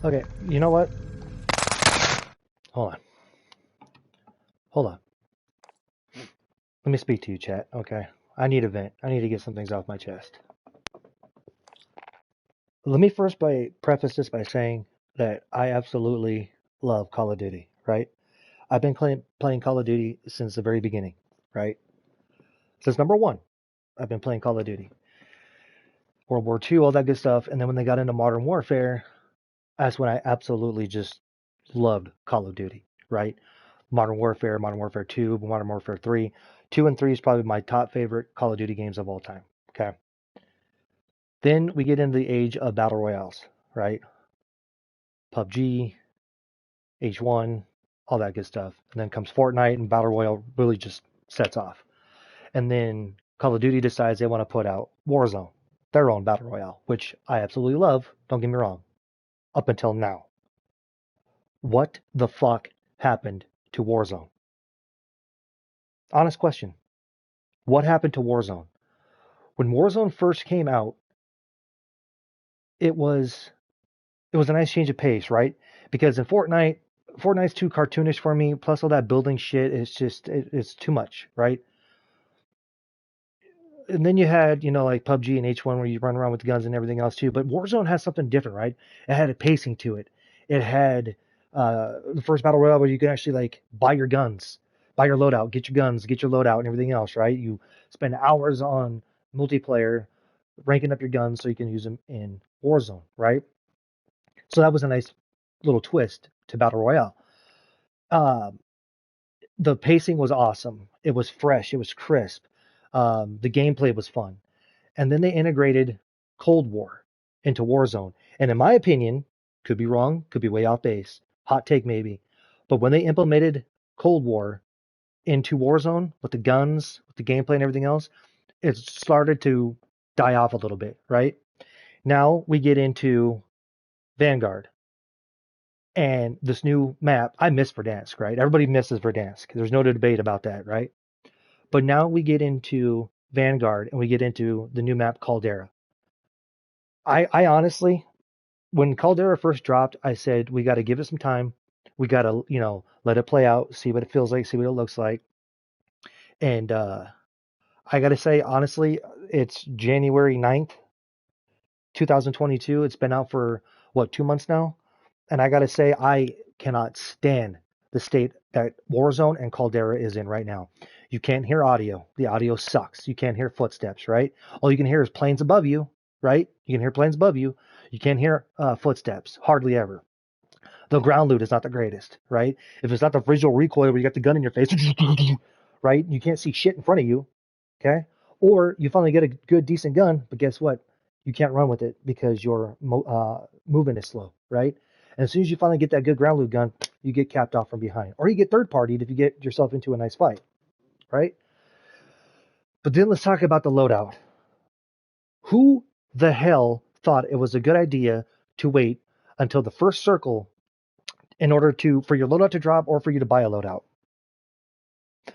Okay, you know what? Hold on. Hold on. Let me speak to you, chat. Okay. I need a vent. I need to get some things off my chest. Let me first preface this by saying that I absolutely love Call of Duty, right? I've been playing Call of Duty since the very beginning, right? Since number one, I've been playing Call of Duty. World War II, all that good stuff. And then when they got into Modern Warfare, that's when I absolutely just loved Call of Duty, right? Modern Warfare 2, Modern Warfare 3. 2 and 3 is probably my top favorite Call of Duty games of all time. Okay. Then we get into the age of battle royales, right? PUBG, H1, all that good stuff. And then comes Fortnite and battle royale really just sets off. And then Call of Duty decides they want to put out Warzone, their own battle royale, which I absolutely love. Don't get me wrong. Up until now. What the fuck happened to Warzone? Honest question. What happened to Warzone? When Warzone first came out, it was it was a nice change of pace, right? Because in Fortnite's too cartoonish for me. Plus all that building shit is it's too much, right? And then you had like PUBG and H1 where you run around with guns and everything else too. But Warzone has something different, right? It had a pacing to it. It had the first battle royale where you can actually like buy your guns, buy your loadout, get your guns, get your loadout, and everything else, right? You spend hours on multiplayer ranking up your guns so you can use them in Warzone, right? So that was a nice little twist to battle royale. Um, the pacing was awesome. It was fresh. It was crisp. The gameplay was fun. And then they integrated Cold War into Warzone. And in my opinion, could be wrong, could be way off base, hot take maybe, but when they implemented Cold War into Warzone with the guns, with the gameplay and everything else, it started to die off a little bit, right? Now we get into Vanguard and this new map. I miss Verdansk, right? Everybody misses Verdansk. There's no debate about that, right? But now we get into Vanguard and we get into the new map Caldera. I honestly, when Caldera first dropped, I said we got to give it some time. We got to, let it play out, see what it feels like, see what it looks like. And I got to say, honestly, it's January 9th, 2022. It's been out for what, 2 months now? And I got to say, I cannot stand the state that Warzone and Caldera is in right now. You can't hear audio. The audio sucks. You can't hear footsteps, right? All you can hear is planes above you, right? You can hear planes above you. You can't hear footsteps, hardly ever. The ground loot is not the greatest, right? If it's not the visual recoil where you got the gun in your face, right? You can't see shit in front of you, okay? Or you finally get a good, decent gun, but guess what? You can't run with it because your movement is slow, right? And as soon as you finally get that good ground loot gun, you get capped off from behind. Or you get third partied if you get yourself into a nice fight, right? But then let's talk about the loadout. Who the hell thought it was a good idea to wait until the first circle in order for your loadout to drop or for you to buy a loadout?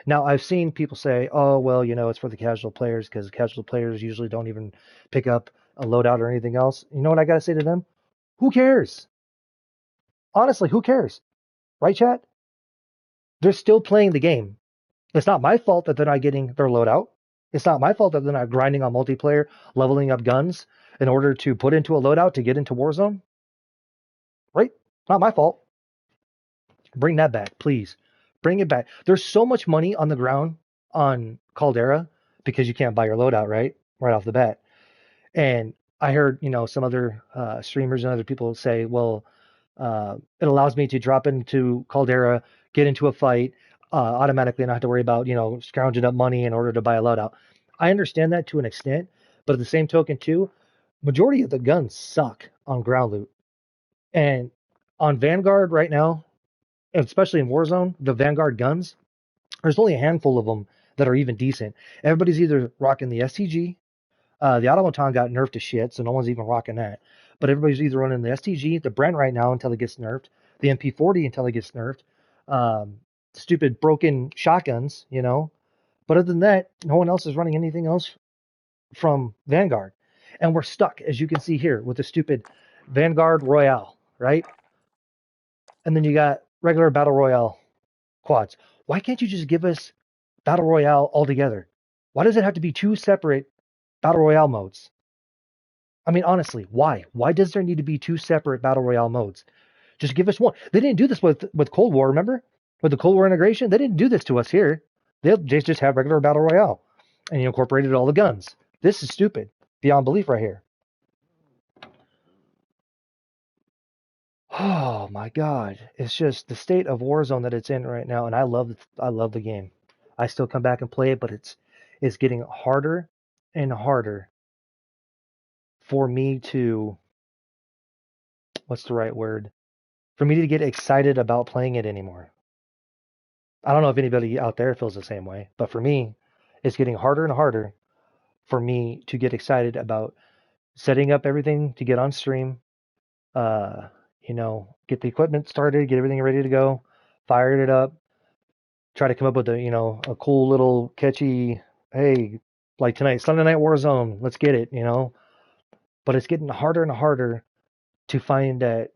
Now, I've seen people say, oh, well, it's for the casual players because casual players usually don't even pick up a loadout or anything else. You know what I got to say to them? Who cares? Honestly, who cares? Right, chat? They're still playing the game. It's not my fault that they're not getting their loadout. It's not my fault that they're not grinding on multiplayer, leveling up guns in order to put into a loadout to get into Warzone. Right? Not my fault. Bring that back, please. Bring it back. There's so much money on the ground on Caldera because you can't buy your loadout, right? Right off the bat. And I heard, some other streamers and other people say, well, it allows me to drop into Caldera, get into a fight automatically, and not have to worry about, scrounging up money in order to buy a loadout. I understand that to an extent, but at the same token, too, majority of the guns suck on ground loot. And on Vanguard right now, especially in Warzone, the Vanguard guns, there's only a handful of them that are even decent. Everybody's either rocking the STG, the Automaton got nerfed to shit, so no one's even rocking that. But everybody's either running the STG, the Brent right now until it gets nerfed, the MP40 until it gets nerfed, stupid broken shotguns. But other than that, no one else is running anything else from Vanguard. And we're stuck, as you can see here, with the stupid Vanguard Royale, right? And then you got regular battle royale quads. Why can't you just give us battle royale altogether? Why does it have to be two separate battle royale modes? I mean, honestly, why? Why does there need to be two separate battle royale modes? Just give us one. They didn't do this with Cold War, remember? With the Cold War integration, they didn't do this to us here. They just have regular battle royale, and you incorporated all the guns. This is stupid beyond belief right here. Oh my God! It's just the state of Warzone that it's in right now, and I love the game. I still come back and play it, but it's getting harder and harder for me to, what's the right word? For me to get excited about playing it anymore. I don't know if anybody out there feels the same way, but for me, it's getting harder and harder for me to get excited about setting up everything to get on stream, uh, get the equipment started, get everything ready to go, fired it up, try to come up with a cool little catchy, hey, like tonight, Sunday Night Warzone, let's get it. But it's getting harder and harder to find that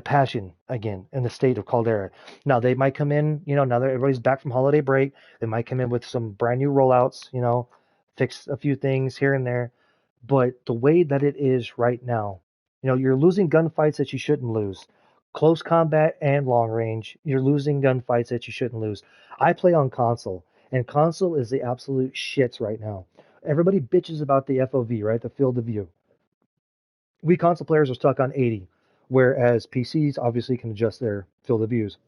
passion again in the state of Caldera. Now they might come in, now that everybody's back from holiday break, they might come in with some brand new rollouts, fix a few things here and there. But the way that it is right now, you're losing gunfights that you shouldn't lose. Close combat and long range, you're losing gunfights that you shouldn't lose. I play on console, and console is the absolute shits right now. Everybody bitches about the FOV, right? The field of view. We console players are stuck on 80, whereas PCs obviously can adjust their field of views.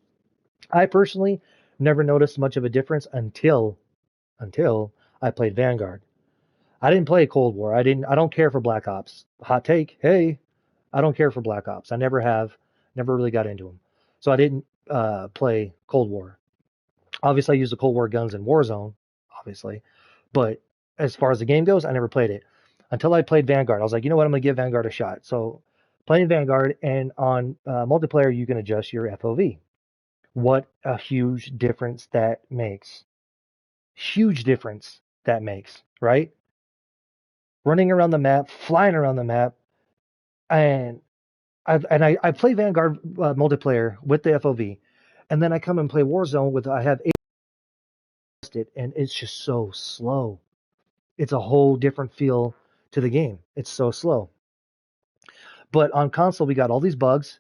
I personally never noticed much of a difference until I played Vanguard. I didn't play Cold War. I don't care for Black Ops. Hot take. Hey, I don't care for Black Ops. I never have. Never really got into them. So I didn't play Cold War. Obviously, I used the Cold War guns in Warzone, obviously. But as far as the game goes, I never played it until I played Vanguard. I was like, you know what? I'm gonna give Vanguard a shot. So playing Vanguard and on multiplayer, you can adjust your FOV. What a huge difference that makes. Huge difference that makes, right? Running around the map, flying around the map, and I play Vanguard multiplayer with the FOV, and then I come and play Warzone with I have it, and it's just so slow. It's a whole different feel to the game. It's so slow. But on console, we got all these bugs.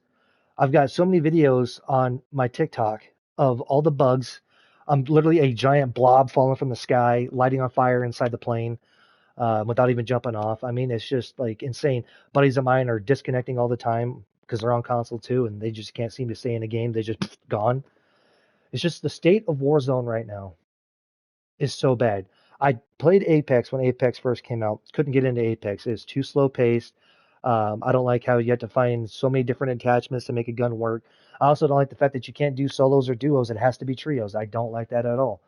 I've got so many videos on my TikTok of all the bugs. I'm literally a giant blob falling from the sky, lighting on fire inside the plane without even jumping off. I mean, it's just like insane. Buddies of mine are disconnecting all the time because they're on console too, and they just can't seem to stay in a game. They just gone. It's just the state of Warzone right now is so bad. I played Apex when Apex first came out. Couldn't get into Apex. It's too slow paced. I don't like how you have to find so many different attachments to make a gun work. I also don't like the fact that you can't do solos or duos. It has to be trios. I don't like that at all.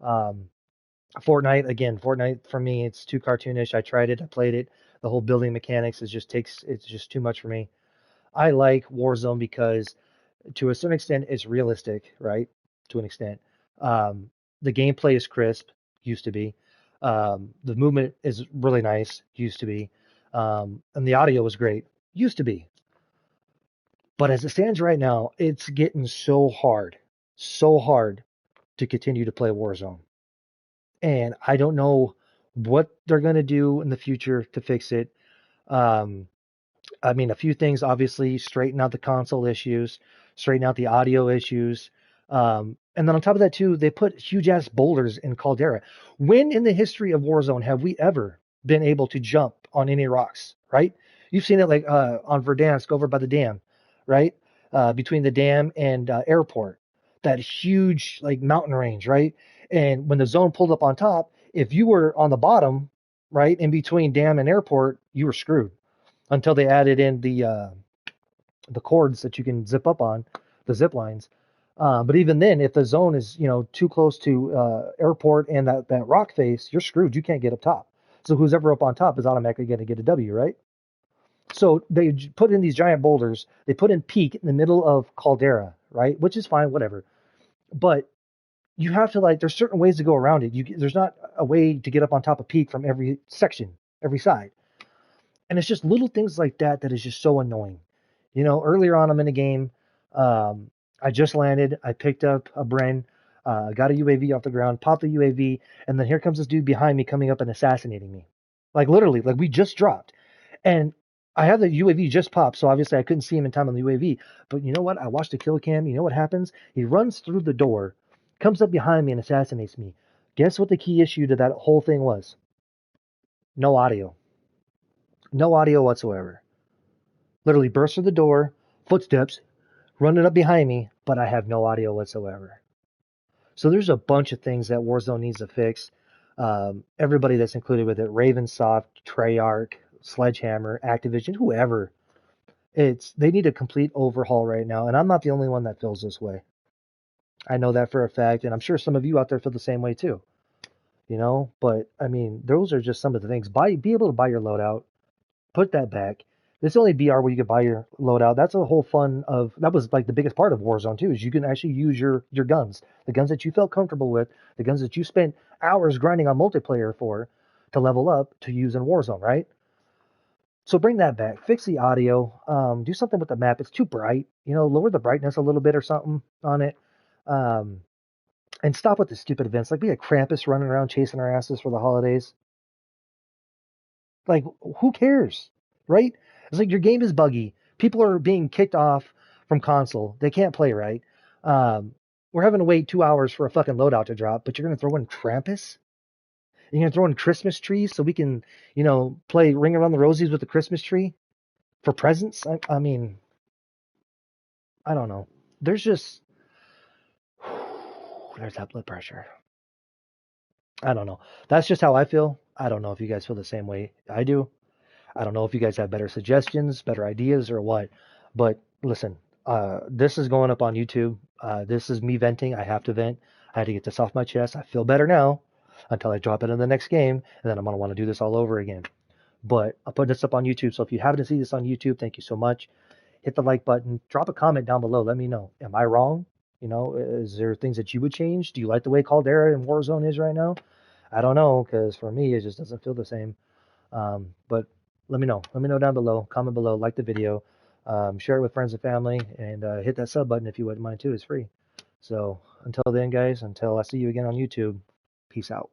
Um, Fortnite for me, it's too cartoonish. I tried it, I played it. The whole building mechanics it's just too much for me. I like Warzone because to a certain extent it's realistic, right? To an extent. Um, the gameplay is crisp, used to be. The movement is really nice, used to be. And the audio was great, used to be. But as it stands right now, it's getting so hard to continue to play Warzone. And I don't know what they're going to do in the future to fix it. Um, I mean, a few things obviously straighten out the console issues, straighten out the audio issues. And then on top of that, too, they put huge ass boulders in Caldera. When in the history of Warzone have we ever been able to jump on any rocks, right? You've seen it like on Verdansk over by the dam, right? Between the dam and airport, that huge like mountain range, right? And when the zone pulled up on top, if you were on the bottom, right, in between dam and airport, you were screwed until they added in the cords that you can zip up on, the zip lines. But even then, if the zone is too close to airport and that rock face, you're screwed. You can't get up top. So who's ever up on top is automatically going to get a W, right? So they put in these giant boulders. They put in Peak in the middle of Caldera, right? Which is fine, whatever. But you have to there's certain ways to go around it. There's not a way to get up on top of Peak from every section, every side. And it's just little things like that that is just so annoying. Earlier on, I'm in a game. Um, I just landed. I picked up a Bren, got a UAV off the ground, popped the UAV, and then here comes this dude behind me coming up and assassinating me. Like literally, like we just dropped. And I have the UAV just popped, so obviously I couldn't see him in time on the UAV. But you know what? I watched the kill cam. You know what happens? He runs through the door, comes up behind me, and assassinates me. Guess what the key issue to that whole thing was? No audio. No audio whatsoever. Literally burst through the door, footsteps, running up behind me, but I have no audio whatsoever. So there's a bunch of things that Warzone needs to fix. Everybody that's included with it, Ravensoft, Treyarch, Sledgehammer, Activision, whoever, they need a complete overhaul right now, and I'm not the only one that feels this way. I know that for a fact, and I'm sure some of you out there feel the same way too. But I mean, those are just some of the things. Be able to buy your loadout, put that back. This only BR where you could buy your loadout. That's a whole fun of that was like the biggest part of Warzone too, is you can actually use your guns, the guns that you felt comfortable with, the guns that you spent hours grinding on multiplayer for to level up to use in Warzone, right? So bring that back. Fix the audio. Do something with the map. It's too bright. Lower the brightness a little bit or something on it. Um, and stop with the stupid events. Like we had Krampus running around chasing our asses for the holidays. Like, who cares, right? It's like your game is buggy. People are being kicked off from console. They can't play right. Um, we're having to wait 2 hours for a fucking loadout to drop, but you're gonna throw in Krampus? You're gonna throw in Christmas trees so we can, play Ring Around the Rosies with the Christmas tree for presents? I mean, I don't know. There's just there's that blood pressure. I don't know. That's just how I feel. I don't know if you guys feel the same way I do. I don't know if you guys have better suggestions, better ideas, or what. But listen, this is going up on YouTube. This is me venting. I have to vent. I had to get this off my chest. I feel better now until I drop it in the next game, and then I'm going to want to do this all over again. But I'll put this up on YouTube. So if you happen to see this on YouTube, thank you so much. Hit the like button. Drop a comment down below. Let me know. Am I wrong? Is there things that you would change? Do you like the way Caldera and Warzone is right now? I don't know, because for me, it just doesn't feel the same. But let me know. Let me know down below. Comment below. Like the video. Share it with friends and family. And hit that sub button if you wouldn't mind too. It's free. So until then, guys, until I see you again on YouTube, peace out.